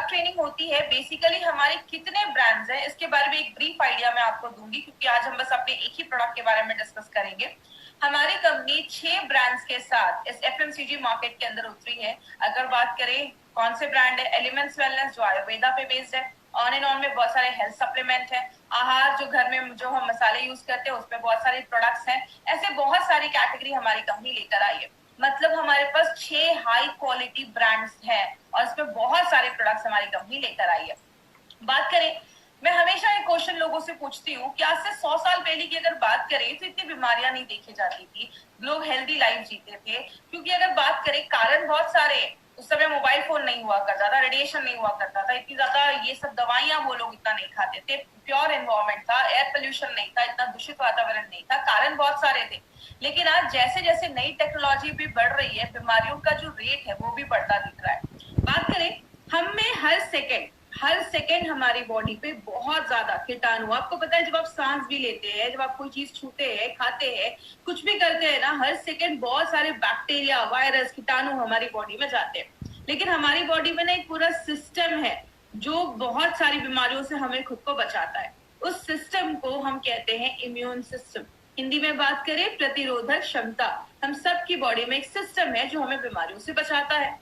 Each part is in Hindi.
प्रोडक्ट ट्रेनिंग होती है बेसिकली हमारे कितने ब्रांड्स हैं इसके बारे में एक ब्रीफ आइडिया मैं आपको दूंगी, क्योंकि आज हम बस अपने एक ही प्रोडक्ट के बारे में डिस्कस करेंगे। हमारी कंपनी 6 ब्रांड्स के साथ इस एफएमसीजी मार्केट के अंदर उतरी है। अगर बात करें कौन से ब्रांड है, एलिमेंट्स वेलनेस जो आयुर्वेदा पे बेस्ड है, ऑन एंड ऑन में बहुत सारे हेल्थ सप्लीमेंट है, आहार जो घर में जो हम मसाले यूज करते हैं उसमें बहुत सारे प्रोडक्ट्स हैं। ऐसे बहुत सारी कैटेगरी हमारी कंपनी लेकर आई है। मतलब हमारे पास 6 हाई क्वालिटी ब्रांड्स हैं और इसमें बहुत सारे प्रोडक्ट्स हमारी कंपनी लेकर आई है। बात करें, मैं हमेशा एक क्वेश्चन लोगों से पूछती हूँ कि आज से 100 साल पहले की अगर बात करें तो इतनी बीमारियां नहीं देखी जाती थी, लोग हेल्दी लाइफ जीते थे। क्योंकि अगर बात करें कारण बहुत सारे हैं। उस समय मोबाइल फोन नहीं हुआ करता था, रेडिएशन नहीं हुआ करता था, इतनी ज्यादा ये सब दवाइयां वो लोग इतना नहीं खाते थे, प्योर एनवायरमेंट था, एयर पोल्यूशन नहीं था, इतना दूषित वातावरण नहीं था, कारण बहुत सारे थे। लेकिन आज जैसे जैसे नई टेक्नोलॉजी भी बढ़ रही है, बीमारियों का जो रेट है वो भी बढ़ता दिख रहा है। बात करें, हमें हर सेकेंड हमारी बॉडी पे बहुत ज्यादा कीटाणु, आपको पता है जब आप सांस भी लेते हैं, जब आप कोई चीज छूते हैं, खाते हैं, कुछ भी करते हैं ना, हर सेकेंड बहुत सारे बैक्टीरिया, वायरस, कीटाणु हमारी बॉडी में जाते हैं। लेकिन हमारी बॉडी में ना एक पूरा सिस्टम है जो बहुत सारी बीमारियों से हमें खुद को बचाता है। उस सिस्टम को हम कहते हैं इम्यून सिस्टम। हिंदी में बात करें प्रतिरोधक क्षमता। हम सब की बॉडी में एक सिस्टम है जो हमें बीमारियों से बचाता है।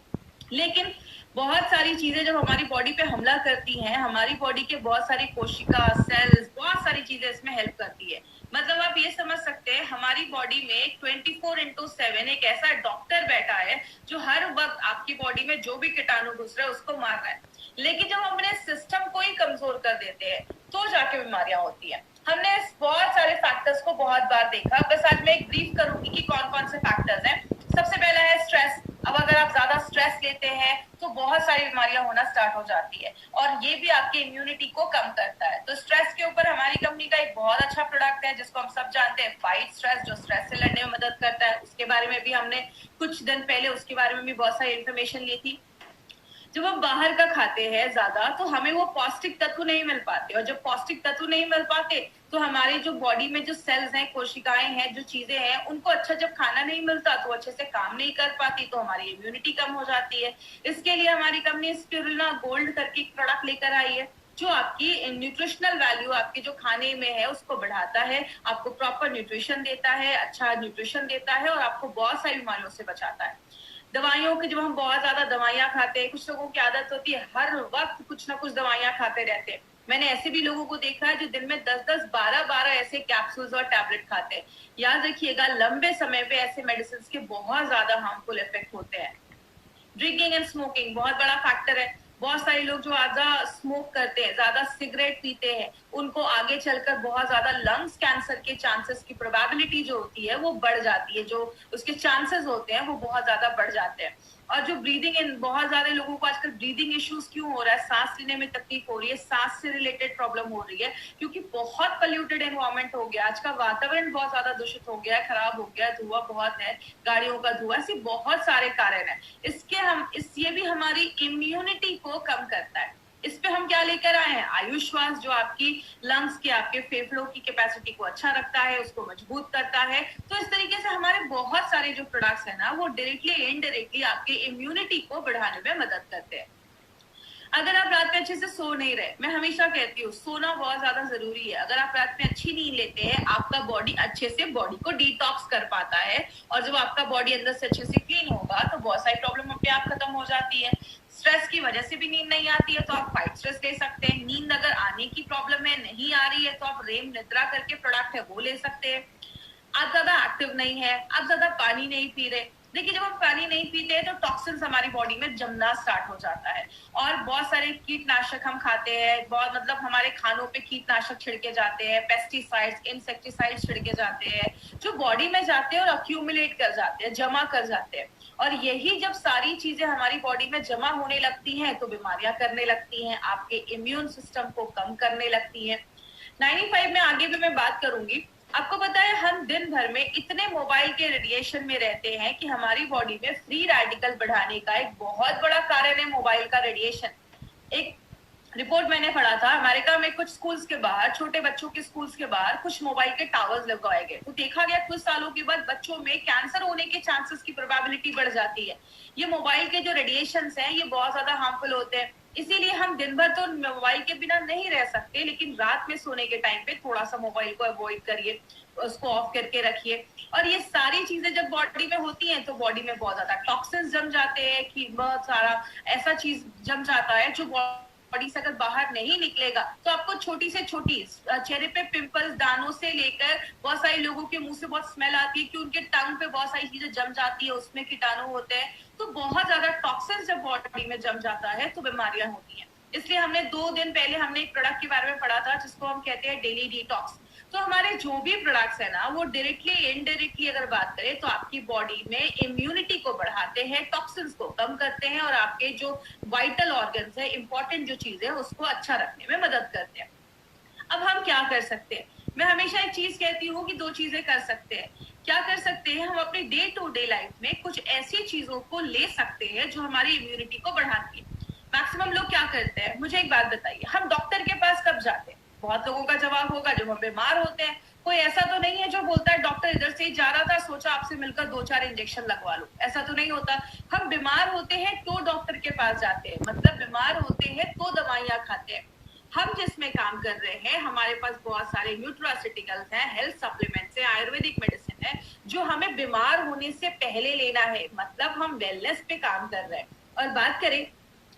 लेकिन बहुत सारी चीजें जब हमारी बॉडी पे हमला करती हैं, हमारी बॉडी के बहुत सारी कोशिका, सेल्स, बहुत सारी चीजें इसमें हेल्प करती है। मतलब आप ये समझ सकते हैं हमारी बॉडी में 24/7 एक ऐसा डॉक्टर बैठा है जो हर वक्त आपकी बॉडी में जो भी कीटाणु घुस रहा है उसको मार रहा है। लेकिन जब हम अपने सिस्टम को ही कमजोर कर देते हैं तो जाके बीमारियां होती है। हमने बहुत सारे फैक्टर्स को बहुत बार देखा, बस आज मैं एक ब्रीफ करूंगी कि कौन कौन से फैक्टर्स हैं। सबसे पहला है स्ट्रेस। अब अगर आप ज्यादा स्ट्रेस लेते हैं तो बहुत सारी बीमारियां होना स्टार्ट हो जाती है और ये भी आपकी इम्यूनिटी को कम करता है। तो स्ट्रेस के ऊपर हमारी कंपनी का एक बहुत अच्छा प्रोडक्ट है जिसको हम सब जानते हैं, फाइट स्ट्रेस, जो स्ट्रेस से लड़ने में मदद करता है। उसके बारे में भी हमने कुछ दिन पहले उसके बारे में भी बहुत सारी इन्फॉर्मेशन ली थी। जब हम बाहर का खाते हैं ज्यादा तो हमें वो पौष्टिक तत्व नहीं मिल पाते, और जब पौष्टिक तत्व नहीं मिल पाते तो हमारी जो बॉडी में जो सेल्स हैं, कोशिकाएं हैं, जो चीजें हैं, उनको अच्छा जब खाना नहीं मिलता तो अच्छे से काम नहीं कर पाती, तो हमारी इम्यूनिटी कम हो जाती है। इसके लिए हमारी कंपनी स्पिरुलिना गोल्ड करके एक प्रोडक्ट लेकर आई है जो आपकी न्यूट्रिशनल वैल्यू आपके जो खाने में है उसको बढ़ाता है, आपको प्रॉपर न्यूट्रिशन देता है, अच्छा न्यूट्रिशन देता है और आपको बहुत सारी बीमारियों से बचाता है। दवाइयों की, जब हम बहुत ज्यादा दवाइयां खाते हैं, कुछ लोगों की आदत होती है हर वक्त कुछ ना कुछ दवाइयां खाते रहते हैं। मैंने ऐसे भी लोगों को देखा है जो दिन में 10-10, 12-12 ऐसे कैप्सूल्स और टैबलेट खाते हैं। याद रखिएगा लंबे समय पे ऐसे मेडिसिन के बहुत ज्यादा हार्मफुल इफेक्ट होते हैं। ड्रिंकिंग एंड स्मोकिंग बहुत बड़ा फैक्टर है। बहुत सारे लोग जो ज्यादा स्मोक करते हैं, ज्यादा सिगरेट पीते हैं, उनको आगे चलकर बहुत ज्यादा लंग्स कैंसर के चांसेस की प्रोबेबिलिटी जो होती है वो बढ़ जाती है, जो उसके चांसेस होते हैं वो बहुत ज्यादा बढ़ जाते हैं। और जो ब्रीदिंग इन, बहुत ज्यादा लोगों को आजकल ब्रीदिंग इश्यूज क्यों हो रहा है, सांस लेने में तकलीफ हो रही है, सांस से रिलेटेड प्रॉब्लम हो रही है, क्योंकि बहुत पोल्यूटेड एनवायरमेंट हो गया। आज का वातावरण बहुत ज्यादा दूषित हो गया है, खराब हो गया है, धुआं बहुत है, गाड़ियों का धुआं, ऐसे बहुत सारे कारण है। ये भी हमारी इम्यूनिटी को कम करता है। इस पे हम क्या लेकर आए हैं, आयुश्वास, जो आपकी लंग्स के, आपके फेफड़ों की कैपेसिटी को अच्छा रखता है, उसको मजबूत करता है। तो इस तरीके से हमारे बहुत सारे जो प्रोडक्ट्स है ना वो डायरेक्टली इनडायरेक्टली आपके इम्यूनिटी को बढ़ाने में मदद करते हैं। अगर आप रात में अच्छे से सो नहीं रहे, मैं हमेशा कहती हूँ सोना बहुत ज्यादा जरूरी है। अगर आप रात में अच्छी नींद लेते हैं, आपका बॉडी अच्छे से बॉडी को डिटॉक्स कर पाता है, और जब आपका बॉडी अंदर से अच्छे से क्लीन होगा तो बहुत सारी प्रॉब्लम अपने आप खत्म हो जाती है। स्ट्रेस की वजह से भी नींद नहीं आती है तो आप फाइट स्ट्रेस ले सकते हैं। नींद अगर आने की प्रॉब्लम है, नहीं आ रही है, तो आप रेम निद्रा करके प्रोडक्ट है वो ले सकते हैं। आप ज्यादा एक्टिव नहीं है, आप ज्यादा पानी नहीं पी रहे, देखिए जब हम पानी नहीं पीते हैं तो टॉक्सिन्स हमारी बॉडी में जमना स्टार्ट हो जाता है। और बहुत सारे कीटनाशक हम खाते हैं, बहुत मतलब हमारे खानों पे कीटनाशक छिड़के जाते हैं, पेस्टिसाइड्स, इंसेक्टिसाइड्स छिड़के जाते हैं, जो बॉडी में जाते हैं और अक्यूमुलेट कर जाते हैं, जमा कर जाते हैं। और यही जब सारी चीजें हमारी बॉडी में जमा होने लगती हैं तो बीमारियां करने लगती हैं, आपके इम्यून सिस्टम को कम करने लगती हैं। 95 में आगे भी मैं बात करूंगी। आपको पता है हम दिन भर में इतने मोबाइल के रेडिएशन में रहते हैं कि हमारी बॉडी में फ्री रेडिकल बढ़ाने का एक बहुत बड़ा कारण है मोबाइल का रेडिएशन। एक रिपोर्ट मैंने पढ़ा था, अमेरिका में कुछ स्कूल्स के बाहर, छोटे बच्चों के स्कूल्स के बाहर कुछ मोबाइल के टावर्स लगाए गए, तो देखा गया कुछ सालों के बाद बच्चों में कैंसर होने के चांसेस की प्रोबेबिलिटी बढ़ जाती है। ये मोबाइल के जो रेडिएशंस हैं ये बहुत ज्यादा हार्मफुल होते हैं। इसीलिए हम दिन भर तो मोबाइल के बिना नहीं रह सकते, लेकिन रात में सोने के टाइम पे थोड़ा सा मोबाइल को अवॉइड करिए, उसको ऑफ करके रखिए। और ये सारी चीजें जब बॉडी में होती हैं तो बॉडी में बहुत ज्यादा टॉक्सिन्स जम जाते हैं, कि बहुत सारा ऐसा चीज जम जाता है जो बॉडी से अगर बाहर नहीं निकलेगा तो आपको छोटी से छोटी चेहरे पे पिंपल्स, दानों से लेकर बहुत सारे लोगों के मुंह से बहुत स्मेल आती है कि उनके टंग पे बहुत सारी चीजें जम जाती है, उसमें कीटाणु होते हैं। तो बहुत ज्यादा टॉक्सिन जब बॉडी में जम जाता है तो बीमारियां होती हैं। इसलिए हमने 2 दिन पहले हमने एक प्रोडक्ट के बारे में पढ़ा था जिसको हम कहते हैं डेली डिटॉक्स। तो हमारे जो भी प्रोडक्ट्स है ना, वो डायरेक्टली इनडायरेक्टली अगर बात करें तो आपकी बॉडी में इम्यूनिटी को बढ़ाते हैं, टॉक्सिन्स को कम करते हैं, और आपके जो वाइटल ऑर्गन्स है, इंपॉर्टेंट जो चीज है, उसको अच्छा रखने में मदद करते हैं। अब हम क्या कर सकते हैं? मैं हमेशा एक चीज कहती हूँ कि 2 चीजें कर सकते हैं। क्या कर सकते हैं? हम अपने डे टू डे लाइफ में कुछ ऐसी चीजों को ले सकते हैं जो हमारी इम्यूनिटी को बढ़ाती है। मैक्सिमम लोग क्या करते हैं, मुझे एक बात बताइए, हम डॉक्टर के पास कब जाते हैं? बहुत लोगों का जवाब होगा जब हम बीमार होते हैं। कोई ऐसा तो नहीं है जो बोलता है डॉक्टर इधर से ही जा रहा था, सोचा आपसे मिलकर 2-4 इंजेक्शन लगवा लो। ऐसा तो नहीं होता। हम बीमार होते हैं तो डॉक्टर के पास जाते हैं, मतलब बीमार होते हैं तो दवाइयां खाते हैं। हम जिसमें काम कर रहे हैं, हमारे पास बहुत सारे न्यूट्रासिटिकल्स हैं, हेल्थ सप्लीमेंट्स हैं, आयुर्वेदिक मेडिसिन है, जो हमें बीमार होने से पहले लेना है। मतलब हम वेलनेस पे काम कर रहे हैं। और बात करें,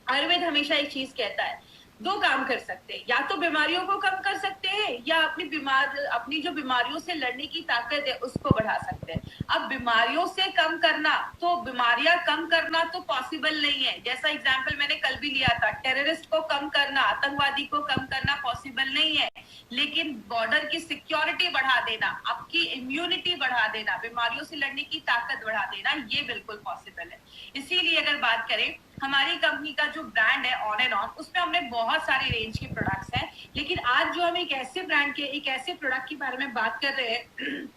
आयुर्वेद हमेशा एक चीज कहता है, 2 काम कर सकते हैं, या तो बीमारियों को कम कर सकते हैं, या अपनी जो बीमारियों से लड़ने की ताकत है उसको बढ़ा सकते हैं। अब बीमारियों से कम करना, तो बीमारियां कम करना तो पॉसिबल नहीं है। जैसा एग्जाम्पल मैंने कल भी लिया था, टेररिस्ट को कम करना, आतंकवादी को कम करना पॉसिबल नहीं है, लेकिन बॉर्डर की सिक्योरिटी बढ़ा देना, आपकी इम्यूनिटी बढ़ा देना, बीमारियों से लड़ने की ताकत बढ़ा देना, ये बिल्कुल पॉसिबल है। इसीलिए अगर बात करें, हमारी कंपनी का जो ब्रांड है ऑन एंड ऑन, उसमें हमने बहुत सारे रेंज के प्रोडक्ट्स हैं। लेकिन आज जो हम एक ऐसे ब्रांड के, एक ऐसे प्रोडक्ट के बारे में बात कर रहे हैं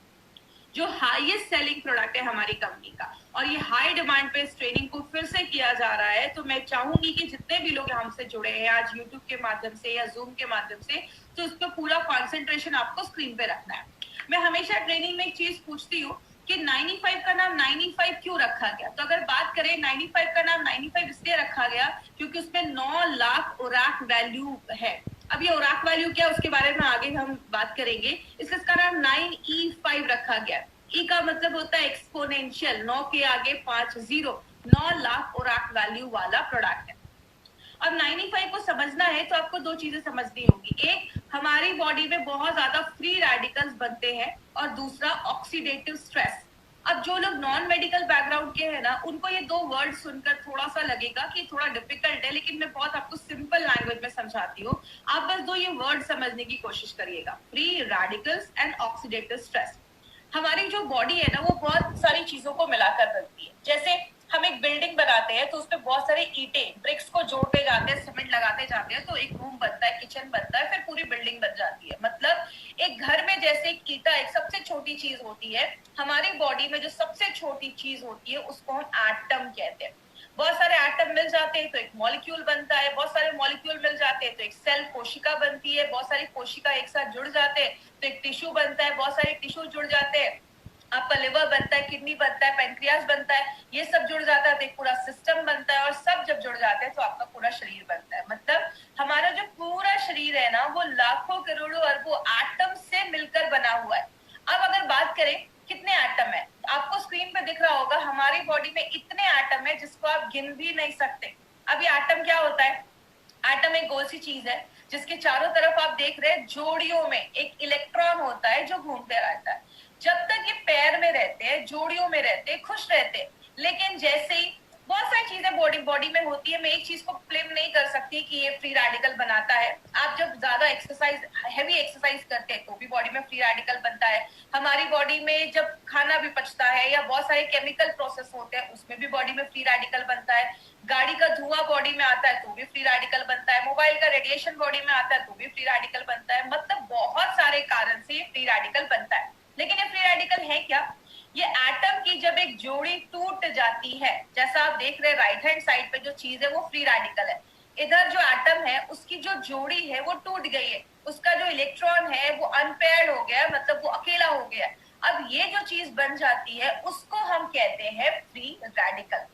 जो हाईएस्ट सेलिंग प्रोडक्ट है हमारी कंपनी का, और ये हाई डिमांड पे इस ट्रेनिंग को फिर से किया जा रहा है। तो मैं चाहूंगी कि जितने भी लोग हमसे जुड़े हैं आज यूट्यूब के माध्यम से या जूम के माध्यम से, तो उस पर पूरा कॉन्सेंट्रेशन आपको स्क्रीन पे रखना है। मैं हमेशा ट्रेनिंग में एक चीज पूछती हूँ कि 95 का नाम 95 क्यों रखा गया? तो अगर बात करें, 95 का नाम 95 इसलिए रखा गया क्योंकि उसमें 9 लाख ओराक वैल्यू है। अब ये ओराक वैल्यू क्या, उसके बारे में आगे हम बात करेंगे। इसका नाम 9E5 रखा गया। ई का मतलब होता है एक्सपोनेंशियल, 9 के आगे 5 0, 9 लाख ओराक वैल्यू वाला प्रोडक्ट है। अब 95 को समझना है तो आपको 2 चीजें समझनी होगी। एक, हमारी बॉडी में बहुत ज्यादा फ्री रेडिकल्स बनते हैं, और दूसरा ऑक्सीडेटिव स्ट्रेस। अब जो लोग नॉन मेडिकल बैकग्राउंड के हैं ना, उनको ये 2 वर्ड सुनकर थोड़ा सा लगेगा कि थोड़ा डिफिकल्ट है, लेकिन मैं बहुत आपको सिंपल लैंग्वेज में समझाती हूँ। आप बस 2 ये वर्ड समझने की कोशिश करिएगा, free radicals and oxidative stress. हमारी जो बॉडी है ना, वो बहुत सारी चीजों को मिलाकर बनती है। जैसे हम एक बिल्डिंग बनाते हैं तो उसपे बहुत सारे ईंटें, ब्रिक्स को जोड़ते जाते हैं, सीमेंट लगाते जाते हैं, तो एक रूम बनता है, किचन बनता है, फिर पूरी बिल्डिंग बन जाती है। मतलब एक घर में जैसे एक ईंटा एक सबसे छोटी चीज होती है, हमारी बॉडी में जो सबसे छोटी चीज होती है उसको हम एटम कहते हैं। बहुत सारे एटम मिल जाते हैं तो एक मॉलिक्यूल बनता है, बहुत सारे मॉलिक्यूल मिल जाते हैं तो एक सेल, कोशिका बनती है, बहुत सारी कोशिका एक साथ जुड़ जाते हैं तो एक टिश्यू बनता है, बहुत सारे टिश्यू जुड़ जाते हैं, आपका लिवर बनता है, किडनी बनता है, पेनक्रियास बनता है, ये सब जुड़ जाता है तो एक पूरा सिस्टम बनता है, और सब जब जुड़ जाते हैं तो आपका पूरा शरीर बनता है। मतलब हमारा जो पूरा शरीर है ना, वो लाखों करोड़ों अरबों एटम से मिलकर बना हुआ है। अब अगर बात करें कितने एटम है, आपको स्क्रीन पे दिख रहा होगा हमारी बॉडी में इतने एटम है जिसको आप गिन भी नहीं सकते। अब ये एटम क्या होता है? एटम एक गोल सी चीज है जिसके चारों तरफ आप देख रहे हैं जोड़ियों में एक इलेक्ट्रॉन होता है जो घूमते रहता है। जब तक ये पैर में रहते हैं, जोड़ियों में रहते हैं, खुश रहते हैं, लेकिन जैसे ही बहुत सारी चीजें बॉडी में होती है, मैं एक चीज को ब्लेम नहीं कर सकती कि ये फ्री रेडिकल बनाता है। आप जब ज्यादा एक्सरसाइज, हैवी एक्सरसाइज करते हैं तो भी बॉडी में फ्री रेडिकल बनता है। हमारी बॉडी में जब खाना भी पचता है या बहुत सारे केमिकल प्रोसेस होते हैं उसमें भी बॉडी में फ्री रेडिकल बनता है। गाड़ी का धुआं बॉडी में आता है तो भी फ्री रेडिकल बनता है। मोबाइल का रेडिएशन बॉडी में आता है तो भी फ्री रेडिकल बनता है। मतलब बहुत सारे कारण से ये फ्री रेडिकल बनता है। लेकिन ये फ्री रेडिकल है क्या? ये एटम की जब एक जोड़ी टूट जाती है, जैसा आप देख रहे हैं राइट हैंड साइड पे जो चीज है वो फ्री रेडिकल है। इधर जो एटम है उसकी जो जोड़ी है वो टूट गई है, उसका जो इलेक्ट्रॉन है वो अनपेयर्ड हो गया, मतलब वो अकेला हो गया। अब ये जो चीज बन जाती है उसको हम कहते हैं फ्री रेडिकल।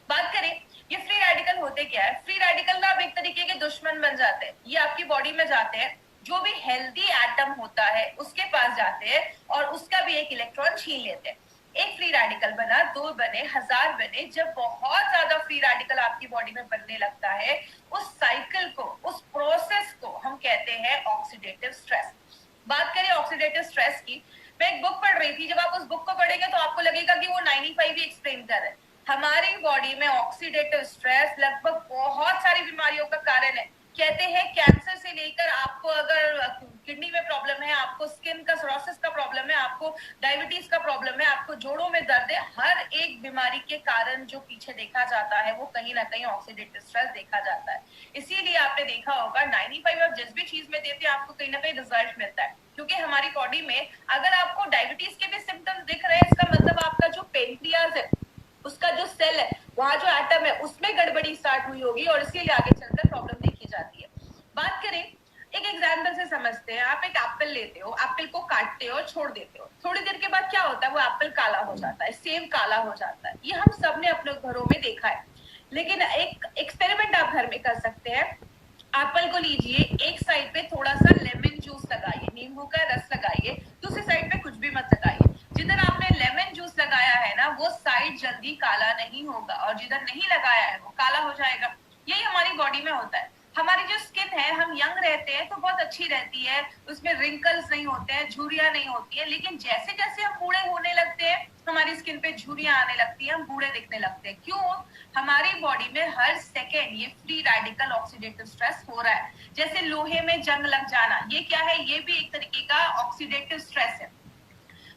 बात करें ये फ्री रेडिकल होते क्या है? फ्री रेडिकल ना हेल्दी एटम होता है उसके पास जाते हैं और उसका भी एक इलेक्ट्रॉन छीन लेते हैं। एक फ्री रेडिकल बना, 2 बने, 1000 बने, जब बहुत ज्यादा फ्री रेडिकल आपकी बॉडी में बनने लगता है, उस साइकिल को, उस प्रोसेस को हम कहते हैं ऑक्सीडेटिव स्ट्रेस। बात करें ऑक्सीडेटिव स्ट्रेस की, मैं एक बुक पढ़ रही थी, जब आप उस बुक को पढ़ेंगे तो आपको लगेगा कि वो 95 ही एक्सप्लेन कर रहे हैं। हमारी बॉडी में ऑक्सीडेटिव स्ट्रेस लगभग बहुत सारी बीमारियों का कारण है। कहते हैं कैंसर से लेकर आपको अगर किडनी में प्रॉब्लम है, आपको स्किन का सोरोसिस का प्रॉब्लम है, आपको डायबिटीज का प्रॉब्लम है, आपको जोड़ों में दर्द है, हर एक बीमारी के कारण जो पीछे देखा जाता है वो कहीं ना कहीं ऑक्सीडेटिव स्ट्रेस देखा जाता है। इसीलिए आपने देखा होगा 95 आप जिस भी चीज में देते हैं आपको कहीं ना कहीं रिजल्ट मिलता है, क्योंकि हमारी बॉडी में अगर आपको डायबिटीज के भी सिम्टम्स दिख रहे हैं, इसका मतलब आपका जो पेनक्रियाज है, उसका जो सेल है, वहां जो एटम है उसमें गड़बड़ी स्टार्ट हुई होगी और इसीलिए आगे चलकर प्रॉब्लम देखी जाती है। बात करें, एक एग्जाम्पल से समझते हैं। आप एक एप्पल लेते हो, एप्पल को काटते हो और छोड़ देते हो, थोड़ी देर के बाद क्या होता है, वो एप्पल काला हो जाता है, सेब काला हो जाता है। ये हम सब ने अपने घरों में देखा है। लेकिन एक एक्सपेरिमेंट आप घर में कर सकते हैं। एप्पल को लीजिए, एक साइड पे थोड़ा सा लेमन जूस लगाइए, नींबू का रस लगाइए, दूसरी साइड पे कुछ भी मत लगाइए। जिधर आपने लेमन जूस लगाया है ना, वो साइड जल्दी काला नहीं होगा और जिधर नहीं लगाया है वो काला हो जाएगा। यही हमारी बॉडी में होता है। हमारी जो स्किन है, हम यंग रहते हैं तो बहुत अच्छी रहती है, उसमें रिंकल्स नहीं होते हैं, झुर्रियां नहीं होती है। लेकिन जैसे जैसे हम बूढ़े होने लगते हैं, हमारी स्किन पे झुर्रियां आने लगती है, हम बूढ़े दिखने लगते हैं। क्यों? हमारी बॉडी में हर सेकेंड ये फ्री रेडिकल ऑक्सीडेटिव स्ट्रेस हो रहा है। जैसे लोहे में जंग लग जाना, ये क्या है? ये भी एक तरीके का ऑक्सीडेटिव स्ट्रेस है।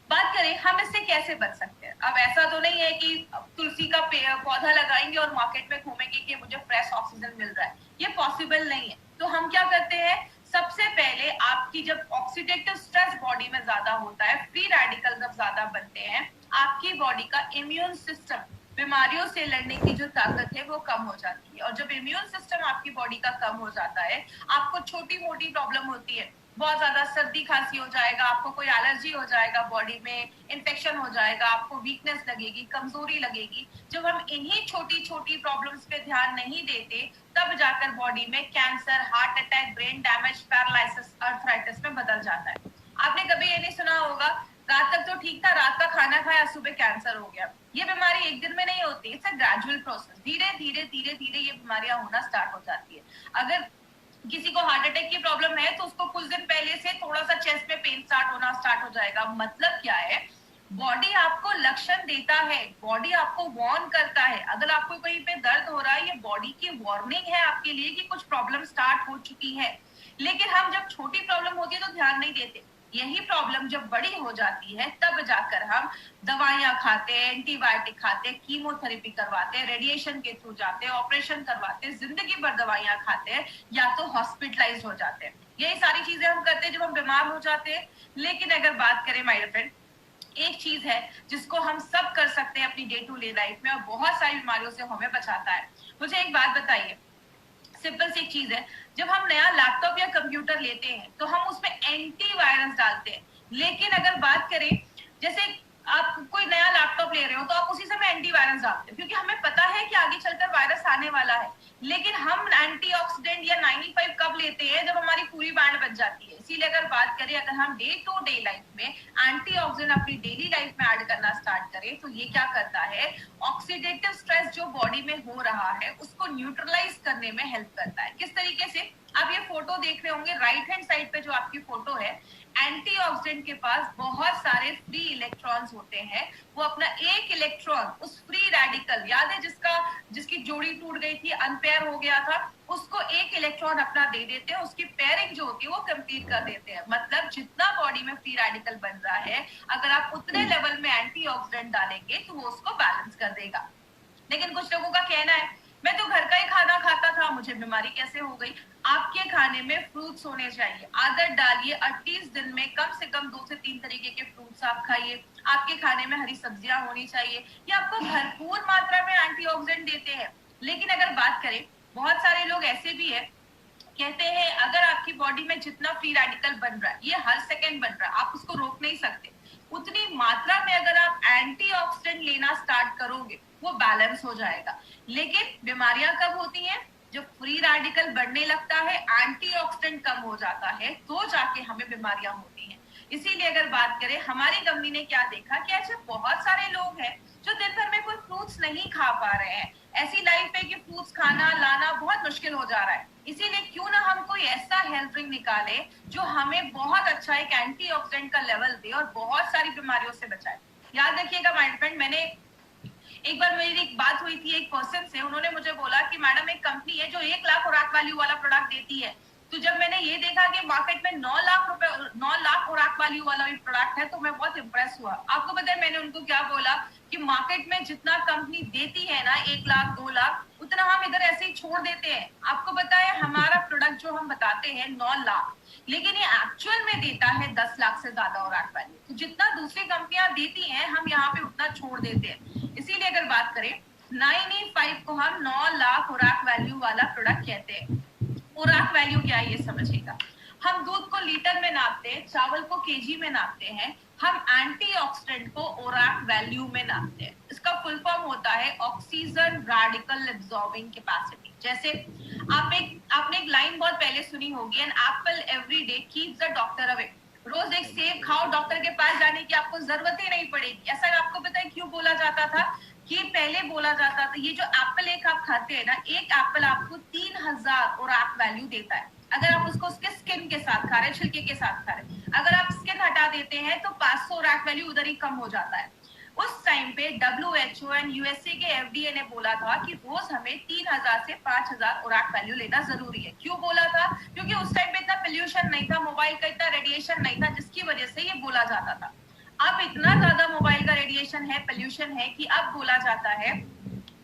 बात करें हम इससे कैसे बच सकते हैं। अब ऐसा तो नहीं है कि तुलसी का पौधा लगाएंगे और मार्केट में घूमेंगे कि मुझे फ्रेश ऑक्सीजन मिल रहा है, ये पॉसिबल नहीं है। तो हम क्या करते हैं, सबसे पहले आपकी जब ऑक्सीडेटिव स्ट्रेस बॉडी में ज्यादा होता है, फ्री रेडिकल जब ज्यादा बनते हैं, आपकी बॉडी का इम्यून सिस्टम, बीमारियों से लड़ने की जो ताकत है वो कम हो जाती है। और जब इम्यून सिस्टम आपकी बॉडी का कम हो जाता है, आपको छोटी मोटी प्रॉब्लम होती है, बहुत ज्यादा सर्दी खांसी हो जाएगा, आपको कोई एलर्जी हो जाएगा, बॉडी में इन्फेक्शन हो जाएगा, आपको वीकनेस लगेगी, कमजोरी लगेगी। जब हम इन्हीं छोटी छोटी प्रॉब्लम्स पे ध्यान नहीं देते, तब जाकर बॉडी में cancer, heart attack, brain damage, paralysis, arthritis में बदल जाता है। आपने कभी ये नहीं सुना होगा, रात तक तो ठीक था, रात का खाना खाया, सुबह कैंसर हो गया। ये बीमारी एक दिन में नहीं होती, इट्स अ ग्रेजुअल प्रोसेस। धीरे धीरे धीरे धीरे ये बीमारियां होना स्टार्ट हो जाती है। अगर किसी को हार्ट अटैक की प्रॉब्लम है तो उसको कुछ दिन पहले से थोड़ा सा चेस्ट में पेन स्टार्ट हो जाएगा। मतलब क्या है, बॉडी आपको लक्षण देता है, बॉडी आपको वार्न करता है। अगर आपको कहीं पे दर्द हो रहा है, ये बॉडी की वार्निंग है आपके लिए कि कुछ प्रॉब्लम स्टार्ट हो चुकी है। लेकिन हम जब छोटी प्रॉब्लम होती है तो ध्यान नहीं देते, यही प्रॉब्लम जब बड़ी हो जाती है तब जाकर हम दवाइयां खाते हैं, एंटीबायोटिक खाते हैं, कीमोथेरेपी करवाते हैं, रेडिएशन के थ्रू जाते हैं, ऑपरेशन करवाते हैं, जिंदगी भर दवाइयां खाते हैं, या तो हॉस्पिटलाइज हो जाते हैं। यही सारी चीजें हम करते हैं जब हम बीमार हो जाते हैं। लेकिन अगर बात करें माय फ्रेंड, एक चीज है जिसको हम सब कर सकते हैं अपनी डे टू डे लाइफ में और बहुत सारी बीमारियों से हमें बचाता है। मुझे एक बात बताइए, सिंपल सी एक चीज है, जब हम नया लैपटॉप या कंप्यूटर लेते हैं तो हम उसमें एंटीवायरस डालते हैं। लेकिन अगर बात करें, जैसे आप कोई नया लैपटॉप ले रहे हो तो आप उसी समय एंटीवायरस डालते हैं, क्योंकि हमें पता है कि आगे चलकर वायरस आने वाला है। लेकिन हम एंटीऑक्सीडेंट या 95 कब लेते हैं? जब हमारी पूरी बैंड बच जाती है। इसीलिए अगर बात करें, अगर हम डे टू डे लाइफ में एंटीऑक्सीडेंट अपनी डेली लाइफ में ऐड करना स्टार्ट करें तो ये क्या करता है, ऑक्सीडेटिव स्ट्रेस जो बॉडी में हो रहा है उसको न्यूट्रलाइज करने में हेल्प करता है। किस तरीके से? आप ये फोटो देख रहे होंगे, राइट हैंड साइड पे जो आपकी फोटो है, एंटीऑक्सीडेंट के पास बहुत सारे फ्री इलेक्ट्रॉन्स होते हैं। वो अपना एक इलेक्ट्रॉन उस फ्री रेडिकल, याद है जिसकी जोड़ी टूट गई थी, अनपेयर हो गया था, उसको एक इलेक्ट्रॉन अपना दे देते हैं, उसकी पेयरिंग जो होती है वो कंप्लीट कर देते हैं। मतलब जितना बॉडी में फ्री रेडिकल बन रहा है, अगर आप उतने लेवल में एंटीऑक्सीडेंट डालेंगे तो वो उसको बैलेंस कर देगा। लेकिन कुछ लोगों का कहना है, मैं तो घर का ही खाना खाता था, मुझे बीमारी कैसे हो गई? आपके खाने में फ्रूट्स होने चाहिए, आदत डालिए, एटलीस्ट दिन में कम से कम 2 से 3 तरीके के फ्रूट्स आप खाइए। आपके खाने में हरी सब्जियां होनी चाहिए, ये आपको भरपूर मात्रा में एंटीऑक्सीडेंट देते हैं। लेकिन अगर बात करें, बहुत सारे लोग ऐसे भी है, कहते हैं अगर आपकी बॉडी में जितना फ्री रेडिकल बन रहा है, ये हर सेकेंड बन रहा है, आप उसको रोक नहीं सकते, उतनी मात्रा में अगर आप एंटीऑक्सीडेंट लेना स्टार्ट करोगे वो बैलेंस हो जाएगा। लेकिन बीमारियां कब होती हैं? जब फ्री रेडिकल बढ़ने लगता है, एंटीऑक्सीडेंट कम हो जाता है, तो जाके हमें बीमारियां होती हैं। इसीलिए अगर बात करें, हमारी कंपनी ने क्या देखा कि ऐसे बहुत सारे लोग हैं जो दिन भर में कोई फ्रूट्स नहीं खा पा रहे हैं, ऐसी लाइफ है कि फ्रूट्स खाना लाना बहुत मुश्किल हो जा रहा है। इसीलिए क्यों ना हम कोई ऐसा हेल्थ ड्रिंक निकाले जो हमें बहुत अच्छा एक एंटीऑक्सीडेंट का लेवल दे और बहुत सारी बीमारियों से बचाए। याद रखिएगा माय फ्रेंड, मैंने एक बार मेरी एक बात हुई थी एक पर्सन से, उन्होंने मुझे बोला कि मैडम एक कंपनी है जो 1 लाख खुराक वैल्यू वाला प्रोडक्ट देती है। तो जब मैंने ये देखा कि मार्केट में 9 लाख रुपए 9 लाख खुराक वैल्यू वाला भी प्रोडक्ट है, तो मैं बहुत इंप्रेस हुआ। आपको पता है मैंने उनको क्या बोला कि मार्केट में जितना कंपनी देती है ना 1 लाख 2 लाख, उतना हम इधर ऐसे ही छोड़ देते हैं। आपको पता है हमारा प्रोडक्ट जो हम बताते हैं 9 लाख, लेकिन ये एक्चुअल में देता है 10 लाख से ज्यादा खुराक वैल्यू। तो जितना दूसरी कंपनियां देती हैं हम यहाँ पे उतना छोड़ देते हैं। इसीलिए अगर बात करें, 9E5 को हम 9 लाख खुराक वैल्यू वाला प्रोडक्ट कहते हैं। खुराक वैल्यू क्या है ये समझिएगा। हम दूध को लीटर में नापते हैं, चावल को केजी में नापते हैं, हम एंटीऑक्सीडेंट को ओराक वैल्यू में नापते हैं। इसका फुल फॉर्म होता है ऑक्सीजन रेडिकल एब्जॉर्बिंग कैपेसिटी। जैसे आपने एक लाइन बहुत पहले सुनी होगी, an apple every day keeps the doctor away. रोज एक सेब खाओ, डॉक्टर के पास जाने की आपको जरूरत ही नहीं पड़ेगी। ऐसा आपको पता है क्यों बोला जाता था? कि पहले बोला जाता था ये जो एप्पल एक आप खाते हैं ना, एक एप्पल आपको 3000 ओराक वैल्यू देता है। अगर आप उसको उसके स्किन के साथ खा रहे हैं, छिलके के साथ खा रहे हैं, अगर आप स्किन हटा देते हैं तो 500 ओराक वैल्यू उधर ही कम हो जाता है। उस टाइम पे WHO एंड यूएसए के FDA ने बोला था कि रोज हमें 3000 से 5000 ओराक वैल्यू लेना जरूरी है। क्यों बोला था? क्योंकि उस टाइम पे इतना पोल्यूशन नहीं था, मोबाइल का इतना रेडिएशन नहीं था, जिसकी वजह से ये बोला जाता था। अब इतना ज्यादा मोबाइल का रेडिएशन है, पोल्यूशन है, कि अब बोला जाता है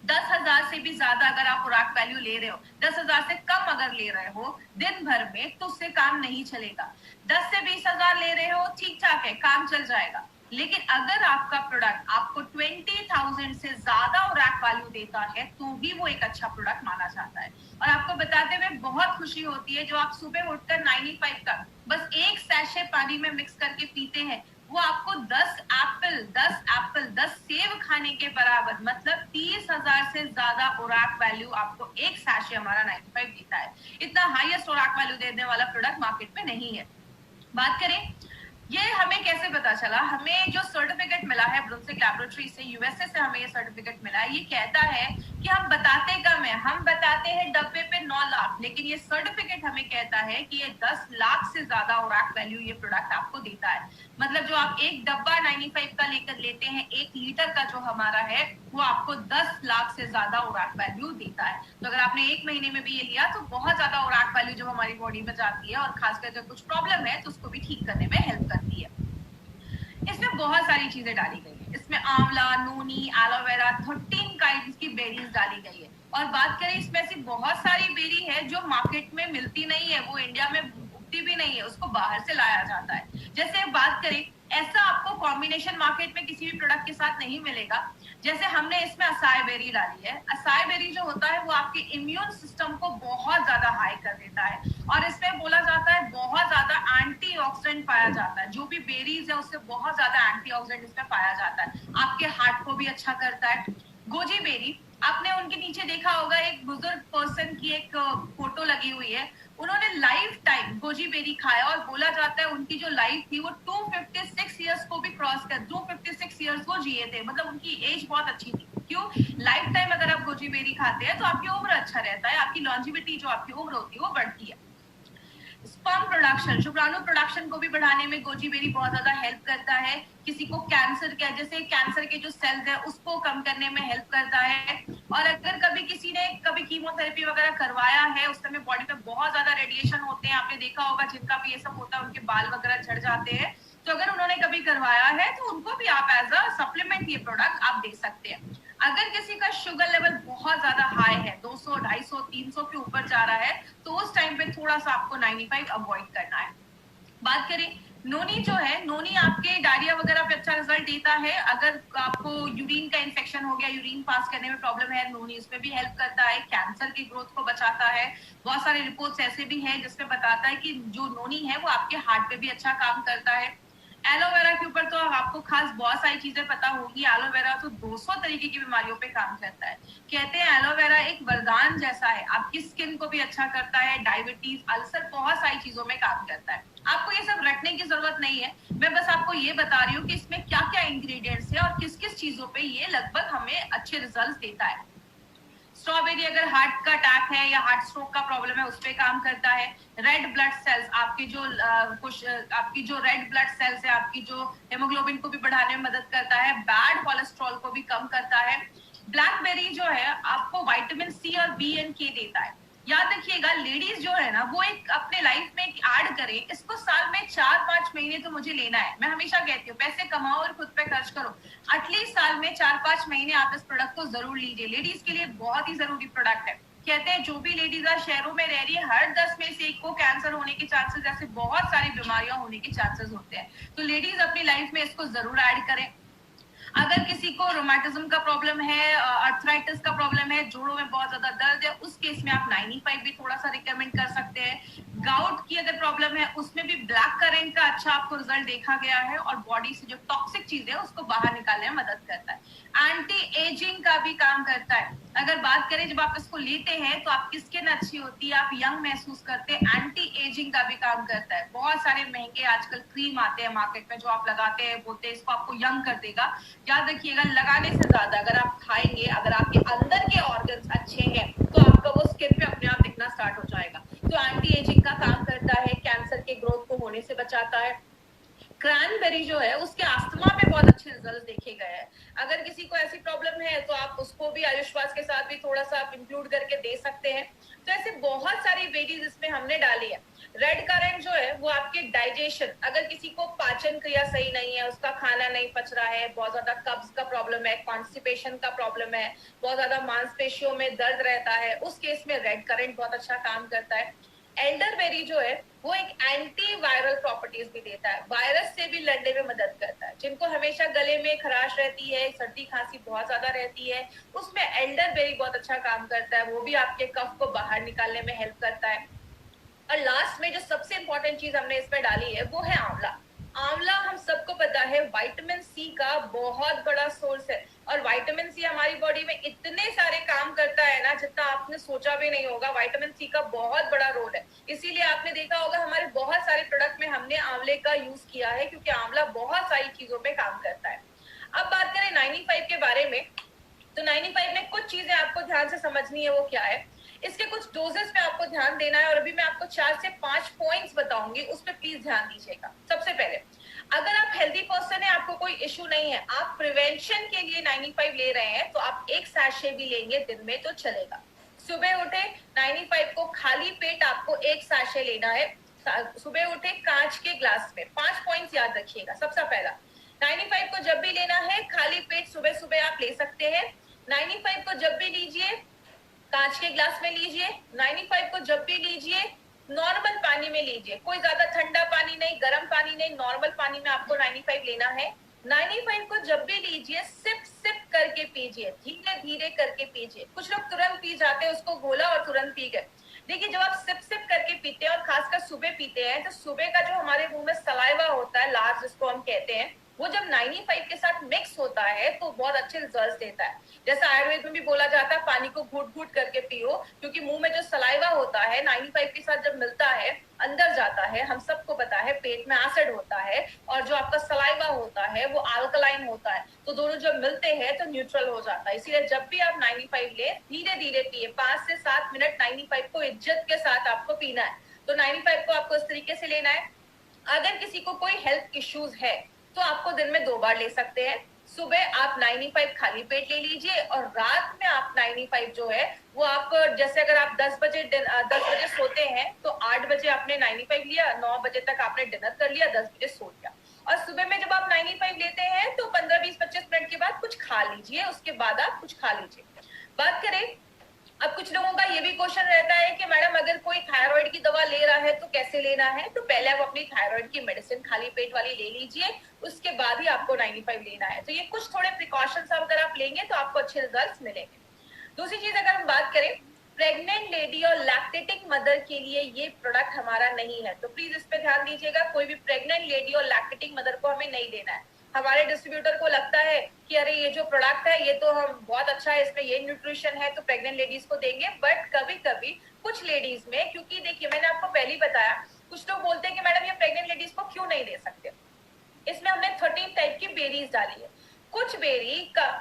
10,000 से भी ज्यादा अगर आप खुराक वैल्यू ले रहे हो, 10,000 से कम अगर ले रहे हो दिन भर में, तो उससे काम नहीं चलेगा। 10 से 20,000 ले रहे हो, ठीक ठाक है, काम चल जाएगा। लेकिन अगर आपका प्रोडक्ट आपको 20,000 से ज्यादा खुराक वैल्यू देता है, तो भी वो एक अच्छा प्रोडक्ट माना जाता है। और आपको बताते हुए बहुत खुशी होती है, जो आप सुबह उठकर 9E5 का बस एक सैशे पानी में मिक्स करके पीते हैं, वो आपको 10 सेब खाने के बराबर, मतलब 30,000 से ज्यादा ओराक वैल्यू आपको एक सैशे हमारा 95 देता है। इतना हाईएस्ट ओराक वैल्यू देने वाला प्रोडक्ट मार्केट में नहीं है। बात करें ये हमें कैसे पता चला? हमें जो सर्टिफिकेट मिला है ब्रुंसविक लैबोरेटरी से, यूएसए से हमें ये सर्टिफिकेट मिला है। ये कहता है कि हम बताते कम है, हम बताते हैं डब्बे पे 9 लाख, लेकिन ये सर्टिफिकेट हमें कहता है कि ये 10 लाख से ज्यादा ओराक वैल्यू ये प्रोडक्ट आपको देता है। मतलब जो आप एक डब्बा 95 का लेकर लेते हैं, 1 लीटर का जो हमारा है, वो आपको 10 लाख से ज्यादा ओराक वैल्यू देता है। तो अगर आपने 1 महीने में भी ये लिया तो बहुत ज्यादा ओराक वैल्यू जो हमारी बॉडी में जाती है, और खासकर अगर कुछ प्रॉब्लम है तो उसको भी ठीक करने में हेल्प करती है। इसमें बहुत सारी चीजें डाली गई है। इसमें आंवला, नोनी, एलोवेरा, 13 काइंड्स की बेरीज डाली गई है। और बात करें, इसमें ऐसी बहुत सारी बेरी है जो मार्केट में मिलती नहीं है, वो इंडिया में उगती भी नहीं है, उसको बाहर से लाया जाता है। जैसे बात करें, ऐसा आपको कॉम्बिनेशन मार्केट में किसी भी प्रोडक्ट के साथ नहीं मिलेगा। जैसे हमने इसमें असाई बेरी डाली है। असाई बेरी जो होता है वो आपके इम्यून सिस्टम को बहुत ज्यादा हाई कर देता है, और इसमें बोला जाता है बहुत ज्यादा एंटीऑक्सीडेंट पाया जाता है। जो भी बेरीज है उससे बहुत ज्यादा एंटीऑक्सीडेंट इसमें पाया जाता है, आपके हार्ट को भी अच्छा करता है। गोजी बेरी, आपने उनके नीचे देखा होगा एक बुजुर्ग पर्सन की एक फोटो लगी हुई है। उन्होंने लाइफ टाइम गोजी बेरी खाया, और बोला जाता है उनकी जो लाइफ थी वो 256 ईयर्स को भी क्रॉस कर 256 ईयर्स वो जिए थे। मतलब उनकी एज बहुत अच्छी थी। क्यों? लाइफ टाइम अगर आप गोजी बेरी खाते हैं तो आपकी उम्र अच्छा रहता है, आपकी लॉन्जिविटी जो आपकी उम्र होती है वो बढ़ती है। स्पर्म प्रोडक्शन, शुक्राणु प्रोडक्शन को भी बढ़ाने में गोजी बेरी बहुत ज्यादा हेल्प करता है। किसी को कैंसर का, जैसे कैंसर के जो सेल्स है उसको कम करने में हेल्प करता है। और अगर कभी किसी ने कभी कीमोथेरेपी वगैरह करवाया है, उस समय बॉडी में बहुत ज्यादा रेडिएशन होते हैं, आपने देखा होगा जिनका भी ये सब होता है उनके बाल वगैरह झड़ जाते हैं, तो अगर उन्होंने कभी करवाया है तो उनको भी आप एज अ सप्लीमेंट ये प्रोडक्ट आप दे सकते हैं। अगर किसी का शुगर लेवल बहुत ज्यादा हाई है, 200, 250, 300 के ऊपर जा रहा है, तो उस टाइम पे थोड़ा सा आपको 95 अवॉइड करना है। बात करें नोनी जो है, नोनी आपके डायरिया वगैरह पे अच्छा रिजल्ट देता है। अगर आपको यूरिन का इन्फेक्शन हो गया, यूरिन पास करने में प्रॉब्लम है, नोनी उसमें भी हेल्प करता है। कैंसर की ग्रोथ को बचाता है। बहुत सारे रिपोर्ट्स ऐसे भी हैं जिसमें बताता है कि जो नोनी है वो आपके हार्ट पे भी अच्छा काम करता है। एलोवेरा के ऊपर तो आपको खास बहुत सारी चीजें पता होगी। एलोवेरा तो 200 तरीके की बीमारियों पे काम करता है। कहते हैं एलोवेरा एक वरदान जैसा है, आपकी स्किन को भी अच्छा करता है, डायबिटीज, अल्सर, बहुत सारी चीजों में काम करता है। आपको ये सब रखने की जरूरत नहीं है, मैं बस आपको ये बता रही हूँ कि इसमें क्या क्या इंग्रेडिएंट्स है और किस किस चीजों पे ये लगभग हमें अच्छे रिजल्ट देता है। स्ट्रॉबेरी अगर हार्ट का अटैक है या हार्ट स्ट्रोक का प्रॉब्लम है उस पे काम करता है। रेड ब्लड सेल्स, आपकी जो आपकी जो रेड ब्लड सेल्स है, आपकी जो हेमोग्लोबिन को भी बढ़ाने में मदद करता है। बैड कोलेस्ट्रॉल को भी कम करता है। ब्लैकबेरी जो है आपको विटामिन सी और बी एंड के देता है। याद रखिएगा, लेडीज जो है ना वो एक अपने लाइफ में ऐड करें इसको, साल में 4-5 महीने तो मुझे लेना है। मैं हमेशा कहती हूँ पैसे कमाओ और खुद पे खर्च करो, एटलीस्ट साल में 4-5 महीने आप इस प्रोडक्ट को जरूर लीजिए। लेडीज के लिए बहुत ही जरूरी प्रोडक्ट है। कहते हैं जो भी लेडीज शहरों में रह रही है, हर 10 में से एक को कैंसर होने के चांसेस, ऐसे बहुत सारी बीमारियां होने के चांसेस होते हैं। तो लेडीज अपनी लाइफ में इसको जरूर ऐड करें। अगर किसी को रोमाटिज्म का प्रॉब्लम है, अर्थराइटिस का प्रॉब्लम है, जोड़ों में बहुत ज्यादा दर्द है, उस केस में आप 95 भी थोड़ा सा रिकमेंड कर सकते हैं। गाउट की अगर प्रॉब्लम है उसमें भी ब्लैक करेंट का अच्छा आपको रिजल्ट देखा गया है और बॉडी से जो टॉक्सिक चीजें है उसको बाहर निकालने में मदद करता है। एंटी एजिंग का भी काम करता है। अगर बात करें जब आप इसको लेते हैं तो आपकी स्किन अच्छी होती है, आप यंग महसूस करते हैं। एंटी एजिंग का भी काम करता है। बहुत सारे महंगे आजकल क्रीम आते हैं मार्केट में जो आप लगाते हैं, बोलते हैं इसको आपको यंग कर देगा। याद रखिएगा, लगाने से ज्यादा अगर आप खाएंगे, अगर आपके अंदर के ऑर्गन्स अच्छे हैं तो आपका वो स्किन पे अपने आप दिखना स्टार्ट हो जाएगा। तो एंटी एजिंग का काम करता है, कैंसर के ग्रोथ को होने से बचाता है। क्रैनबेरी जो है उसके अस्थमा पे बहुत अच्छे रिजल्ट देखे गए हैं। अगर किसी को ऐसी प्रॉब्लम है तो आप उसको भी आयुष्वास के साथ भी थोड़ा सा आप इंक्लूड करके दे सकते हैं। तो ऐसे बहुत सारी वेरीज इसमें हमने डाली है। रेड करेंट जो है वो आपके डाइजेशन, अगर किसी को पाचन क्रिया सही नहीं है, उसका खाना नहीं पच रहा है, बहुत ज्यादा कब्ज का प्रॉब्लम है, कॉन्स्टिपेशन का प्रॉब्लम है, बहुत ज्यादा मांसपेशियों में दर्द रहता है, उस केस में रेड करेंट बहुत अच्छा काम करता है। एल्डरबेरी जो है वो एक एंटी वायरल प्रॉपर्टीज भी देता है, वायरस से भी लड़ने में मदद करता है। जिनको हमेशा गले में खराश रहती है, सर्दी खांसी बहुत ज्यादा रहती है, उसमें एल्डरबेरी बहुत अच्छा काम करता है। वो भी आपके कफ को बाहर निकालने में हेल्प करता है। और लास्ट में जो सबसे इंपॉर्टेंट चीज हमने इसमें डाली है वो है आंवला। आंवला हम सबको पता है विटामिन सी का बहुत बड़ा सोर्स है और विटामिन सी हमारी बॉडी में इतने सारे काम करता है ना जितना आपने सोचा भी नहीं होगा। विटामिन सी का बहुत बड़ा रोल है, इसीलिए आपने देखा होगा हमारे बहुत सारे प्रोडक्ट में हमने आंवले का यूज किया है, क्योंकि आंवला बहुत सारी चीजों पे काम करता है। अब बात करें 95 के बारे में, तो 95 में कुछ चीजें आपको ध्यान से समझनी है। वो क्या है, इसके कुछ डोजेस पे आपको ध्यान देना है और अभी मैं आपको 4 से 5 पॉइंट्स बताऊंगी, उस पर प्लीज ध्यान दीजिएगा। सबसे पहले, अगर आप हेल्दी पर्सन है, आपको कोई इश्यू नहीं है, आप प्रिवेंशन के लिए 95 ले रहे हैं, तो आप एक सैशे भी लेंगे दिन में तो चलेगा। सुबह उठे 95 को खाली पेट आपको एक सैशे लेना है। सुबह उठे कांच के ग्लास में। 5 पॉइंट्स याद रखिएगा। सबसे पहला, 95 को जब भी लेना है खाली पेट सुबह सुबह आप ले सकते हैं। 95 को जब भी लीजिए कांच के ग्लास में लीजिए। 95 को जब भी लीजिए नॉर्मल पानी में लीजिए, कोई ज्यादा ठंडा पानी नहीं, गर्म पानी नहीं, नॉर्मल पानी में आपको 95 लेना है। 95 को जब भी लीजिए सिप सिप करके पीजिए, धीरे धीरे करके पीजिए। कुछ लोग तुरंत पी जाते हैं, उसको घोला और तुरंत पी गए। देखिए, जब आप सिप सिप करके पीते हैं और खासकर सुबह पीते हैं, तो सुबह का जो हमारे मुंह में सलाइवा होता है, लार जिसको हम कहते हैं, वो जब 95 के साथ मिक्स होता है तो बहुत अच्छे रिजल्ट देता है। जैसा आयुर्वेद में भी बोला जाता है पानी को घूट घूट करके पियो, क्योंकि मुंह में जो सलाइवा होता है 95 के साथ जब मिलता है अंदर जाता है। हम सबको पता है पेट में एसिड होता है और जो आपका सलाइवा होता है वो अल्कलाइन होता है, तो दोनों जब मिलते हैं तो न्यूट्रल हो जाता है। इसीलिए जब भी आप 95 ले धीरे धीरे पिए, 5 से 7 मिनट 95 को इज्जत के साथ आपको पीना है। तो 95 को आपको इस तरीके से लेना है। अगर किसी को कोई हेल्थ इश्यूज है तो आपको दिन में 2 बार ले सकते हैं। सुबह आप 95 खाली पेट ले लीजिए और रात में आप 95 जो है वो आप, जैसे अगर आप 10 बजे सोते हैं तो 8 बजे आपने 95 लिया, 9 बजे तक आपने डिनर कर लिया, 10 बजे सो लिया। और सुबह में जब आप 95 लेते हैं तो 15, 20, 25 मिनट के बाद कुछ खा लीजिए, उसके बाद आप कुछ खा लीजिए। बात करें, अब कुछ लोगों का ये भी क्वेश्चन रहता है कि मैडम अगर कोई थायराइड की दवा ले रहा है तो कैसे लेना है। तो पहले आप अपनी थायराइड की मेडिसिन खाली पेट वाली ले लीजिए, उसके बाद ही आपको 95 लेना है। तो ये कुछ थोड़े प्रिकॉशंस अगर आप लेंगे तो आपको अच्छे रिजल्ट्स मिलेंगे। दूसरी चीज अगर हम बात करें प्रेग्नेंट लेडी और लैक्टेटिंग मदर के लिए ये प्रोडक्ट हमारा नहीं है, तो प्लीज इस पे ध्यान दीजिएगा। कोई भी प्रेग्नेंट लेडी और लैक्टेटिंग मदर को हमें नहीं देना है। हमारे डिस्ट्रीब्यूटर को लगता है कि अरे ये जो प्रोडक्ट है ये तो हम बहुत अच्छा है, इसमें ये न्यूट्रिशन है, तो प्रेग्नेंट लेडीज को देंगे। बट कभी कभी कुछ लेडीज में, क्योंकि देखिए मैंने आपको पहले ही बताया, कुछ लोग बोलते हैं कि मैडम ये प्रेग्नेंट लेडीज को क्यों नहीं दे सकते। इसमें हमने 13 टाइप की बेरीज डाली है। कुछ बेरी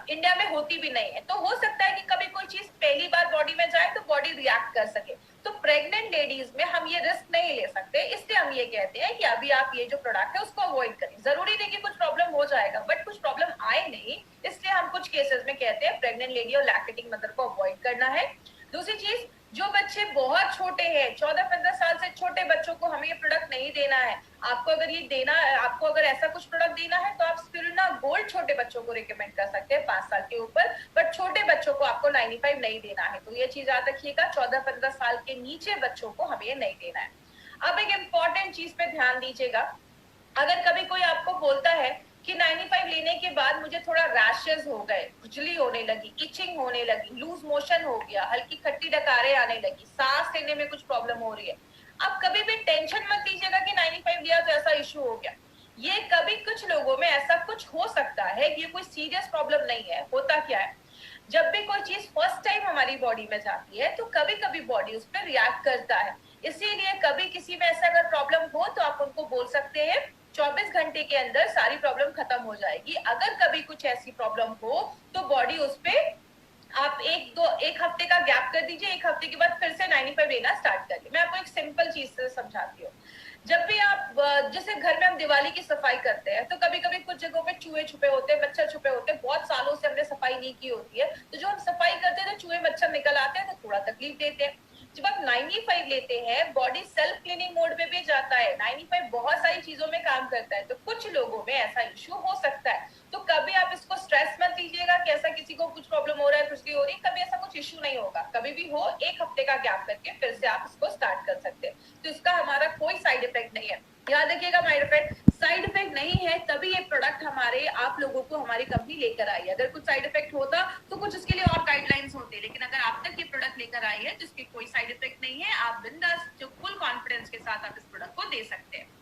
इंडिया में होती भी नहीं है, तो हो सकता है कि कभी कोई चीज पहली बार बॉडी में जाए तो बॉडी रिएक्ट कर सके। तो प्रेग्नेंट लेडीज में हम ये रिस्क नहीं ले सकते, इसलिए हम ये कहते हैं कि अभी आप ये जो प्रोडक्ट है उसको अवॉइड करें। जरूरी नहीं कि कुछ प्रॉब्लम हो जाएगा, बट कुछ प्रॉब्लम आए नहीं, इसलिए हम कुछ केसेस में कहते हैं प्रेग्नेंट लेडी और लैक्टेटिंग मदर को अवॉइड करना है। दूसरी चीज, जो बच्चे बहुत छोटे हैं, 14-15 साल से छोटे बच्चों को हमें ये प्रोडक्ट नहीं देना है। आपको अगर ये देना है, आपको अगर ऐसा कुछ प्रोडक्ट देना है तो आप स्पिरुलिना गोल्ड छोटे बच्चों को रिकमेंड कर सकते हैं 5 साल के ऊपर, बट छोटे बच्चों को आपको 95 नहीं देना है। तो ये चीज याद रखिएगा, 14-15 साल के नीचे बच्चों को हमें ये नहीं देना है। अब एक इम्पॉर्टेंट चीज पे ध्यान दीजिएगा, अगर कभी कोई आपको बोलता है कि 95 लेने के बाद मुझे थोड़ा रैशेस हो गए, खुजली होने लगी, इचिंग होने लगी, लूज मोशन हो गया, हल्की खट्टी डकारें आने लगी, सांस लेने में कुछ प्रॉब्लम हो रही है, आप कभी भी टेंशन मत लीजिएगा कि 95 लिया तो ऐसा इश्यू हो गया। ये कभी कुछ लोगों में ऐसा कुछ हो सकता है, ये कोई सीरियस प्रॉब्लम नहीं है। होता क्या है, जब भी कोई चीज फर्स्ट टाइम हमारी बॉडी में जाती है तो कभी कभी बॉडी उस पर रिएक्ट करता है। इसीलिए कभी किसी में ऐसा अगर प्रॉब्लम हो तो आप उनको बोल सकते हैं 24 घंटे के अंदर सारी प्रॉब्लम खत्म हो जाएगी। अगर कभी कुछ ऐसी प्रॉब्लम हो तो बॉडी उस पर आप एक हफ्ते का गैप कर दीजिए, एक हफ्ते के बाद फिर से 95 लेना स्टार्ट करिए। मैं आपको एक सिंपल चीज से समझाती हूँ। जब भी आप जैसे घर में हम दिवाली की सफाई करते हैं तो कभी कभी कुछ जगहों पे चूहे छुपे होते हैं, मच्छर छुपे होते हैं, बहुत सालों से हमने सफाई नहीं की होती है, तो जो हम सफाई करते हैं तो चूहे मच्छर निकल आते हैं, तो थोड़ा तकलीफ देते हैं। जब आप 95 लेते हैं, बॉडी सेल्फ क्लीनिंग मोड में भी जाता है, 95 बहुत सारी चीजों में काम करता है, तो कुछ लोगों में ऐसा इश्यू हो सकता है। तो कभी आप इसको स्ट्रेस मत लीजिएगा कि ऐसा किसी को कुछ प्रॉब्लम हो रहा है, खुजली हो रही है, कभी ऐसा कुछ इश्यू नहीं होगा। कभी भी हो, एक हफ्ते का गैप करके फिर से आप इसको स्टार्ट कर सकते हैं, तो इसका हमारा कोई साइड इफेक्ट नहीं है। याद रखिएगा साइड इफेक्ट नहीं है, तभी ये प्रोडक्ट हमारे आप लोगों को हमारी कंपनी लेकर आई है। अगर कुछ साइड इफेक्ट होता तो कुछ उसके लिए और गाइडलाइंस होते, लेकिन अगर आप तक ये प्रोडक्ट लेकर आई है जिसके कोई साइड इफेक्ट नहीं है, आप बिंदास जो फुल कॉन्फिडेंस के साथ आप इस प्रोडक्ट को दे सकते हैं।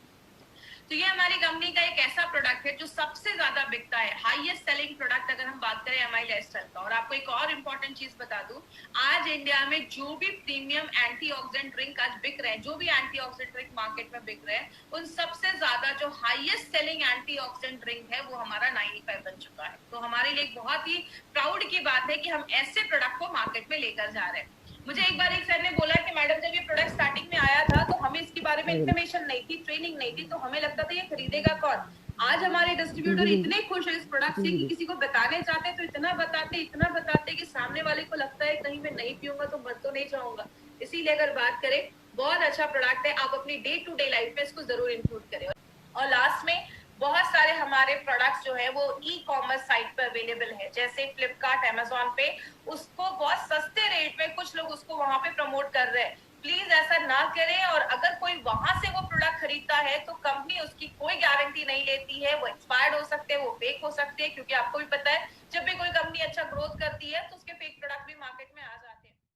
तो ये हमारी कंपनी का एक ऐसा प्रोडक्ट है जो सबसे ज्यादा बिकता है, हाईएस्ट सेलिंग प्रोडक्ट अगर हम बात करें एमआई लाइफस्टाइल का। और आपको एक और इम्पोर्टेंट चीज बता दूं, आज इंडिया में जो भी प्रीमियम एंटीऑक्सीडेंट ड्रिंक आज बिक रहे हैं, जो भी एंटीऑक्सीडेंट ड्रिंक मार्केट में बिक रहे हैं, उन सबसे ज्यादा जो हाईएस्ट सेलिंग एंटीऑक्सीडेंट ड्रिंक है वो हमारा 95 बन चुका है। तो हमारे लिए बहुत ही प्राउड की बात है कि हम ऐसे प्रोडक्ट को मार्केट में लेकर जा रहे हैं। मुझे एक बार एक सर ने बोला कि मैडम जब ये प्रोडक्ट स्टार्टिंग में आया था तो हमें इसके बारे में इन्फॉर्मेशन नहीं थी, ट्रेनिंग नहीं थी, तो हमें लगता था ये खरीदेगा कौन। आज हमारे डिस्ट्रीब्यूटर इतने खुश है इस प्रोडक्ट से कि किसी को बताने चाहते तो इतना बताते कि सामने वाले को लगता है कहीं मैं नहीं पीऊंगा तो मर तो नहीं जाऊंगा। इसीलिए अगर बात करें, बहुत अच्छा प्रोडक्ट है, आप अपनी डे टू डे लाइफ में इसको जरूर इंक्लूड करें। और लास्ट में बहुत सारे हमारे प्रोडक्ट्स जो है वो ई कॉमर्स साइट पे अवेलेबल है, जैसे फ्लिपकार्ट, अमेजोन पे, उसको बहुत सस्ते रेट में कुछ लोग उसको वहां पे प्रमोट कर रहे हैं। प्लीज ऐसा ना करें, और अगर कोई वहां से वो प्रोडक्ट खरीदता है तो कंपनी उसकी कोई गारंटी नहीं लेती है, वो एक्सपायर्ड हो सकते हैं, वो फेक हो सकते हैं, क्योंकि आपको भी पता है जब भी कोई कंपनी अच्छा ग्रोथ करती है तो उसके फेक प्रोडक्ट भी मार्केट में